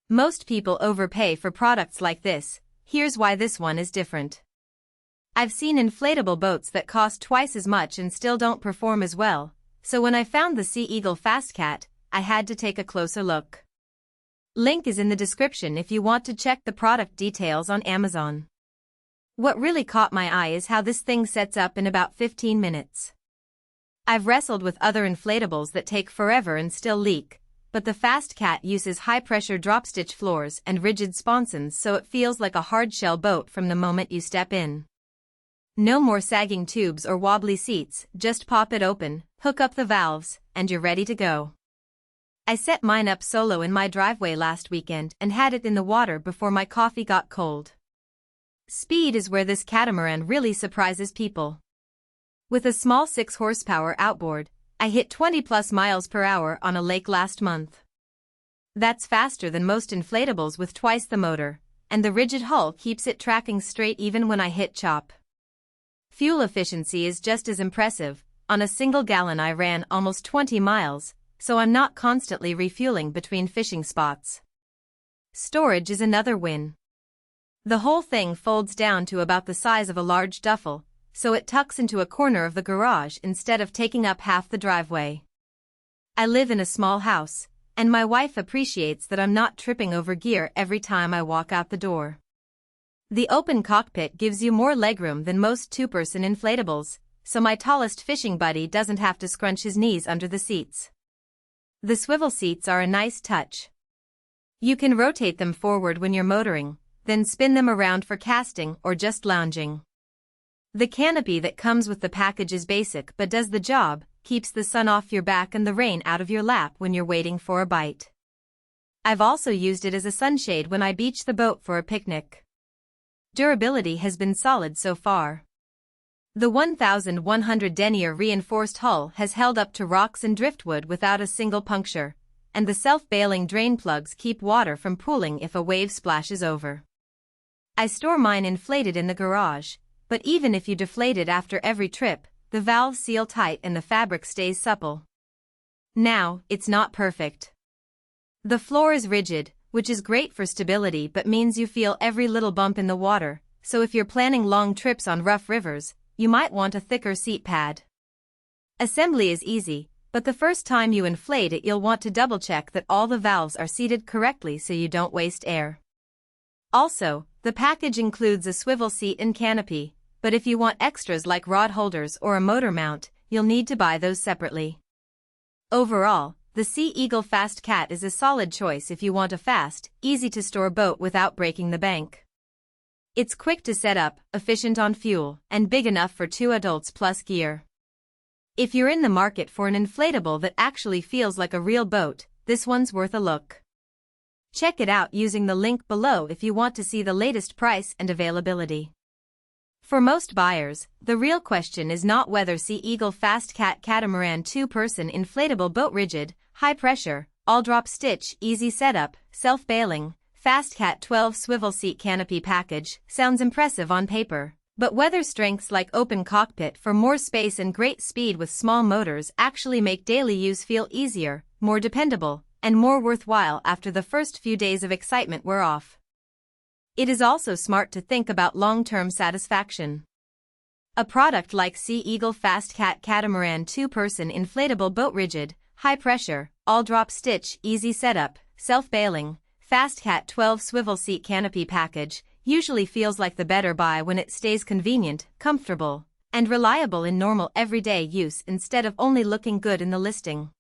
Most people overpay for products like this. Here's why this one is different. I've seen inflatable boats that cost twice as much and still don't perform as well, so when I found the Sea Eagle FastCat, I had to take a closer look. Link is in the description if you want to check the product details on Amazon. What really caught my eye is how this thing sets up in about 15 minutes. I've wrestled with other inflatables that take forever and still leak, but the FastCat uses high-pressure drop-stitch floors and rigid sponsons so it feels like a hard-shell boat from the moment you step in. No more sagging tubes or wobbly seats, just pop it open, hook up the valves, and you're ready to go. I set mine up solo in my driveway last weekend and had it in the water before my coffee got cold. Speed is where this catamaran really surprises people. With a small 6-horsepower outboard, I hit 20+ miles per hour on a lake last month. That's faster than most inflatables with twice the motor, and the rigid hull keeps it tracking straight even when I hit chop. Fuel efficiency is just as impressive. On a single gallon I ran almost 20 miles, so I'm not constantly refueling between fishing spots. Storage is another win. The whole thing folds down to about the size of a large duffel, so it tucks into a corner of the garage instead of taking up half the driveway. I live in a small house, and my wife appreciates that I'm not tripping over gear every time I walk out the door. The open cockpit gives you more legroom than most two-person inflatables, so my tallest fishing buddy doesn't have to scrunch his knees under the seats. The swivel seats are a nice touch. You can rotate them forward when you're motoring, then spin them around for casting or just lounging. The canopy that comes with the package is basic but does the job, keeps the sun off your back and the rain out of your lap when you're waiting for a bite. I've also used it as a sunshade when I beach the boat for a picnic. Durability has been solid so far. The 1100 denier reinforced hull has held up to rocks and driftwood without a single puncture, and the self-bailing drain plugs keep water from pooling if a wave splashes over. I store mine inflated in the garage, but even if you deflate it after every trip, the valves seal tight and the fabric stays supple. Now, it's not perfect. The floor is rigid, which is great for stability but means you feel every little bump in the water, so if you're planning long trips on rough rivers, you might want a thicker seat pad. Assembly is easy, but the first time you inflate it you'll want to double-check that all the valves are seated correctly so you don't waste air. Also, the package includes a swivel seat and canopy, but if you want extras like rod holders or a motor mount, you'll need to buy those separately. Overall, the Sea Eagle FastCat is a solid choice if you want a fast, easy-to-store boat without breaking the bank. It's quick to set up, efficient on fuel, and big enough for 2 adults plus gear. If you're in the market for an inflatable that actually feels like a real boat, this one's worth a look. Check it out using the link below if you want to see the latest price and availability. For most buyers, the real question is not whether Sea Eagle FastCat Catamaran 2-person inflatable boat rigid, high-pressure, all-drop stitch, easy setup, self-bailing, FastCat 12 swivel seat canopy package sounds impressive on paper, but whether strengths like open cockpit for more space and great speed with small motors actually make daily use feel easier, more dependable, and more worthwhile after the first few days of excitement wear off. It is also smart to think about long-term satisfaction. A product like Sea Eagle FastCat Catamaran 2-person inflatable boat rigid, high-pressure, all-drop stitch, easy setup, self-bailing, FastCat 12 swivel seat canopy package usually feels like the better buy when it stays convenient, comfortable, and reliable in normal everyday use instead of only looking good in the listing.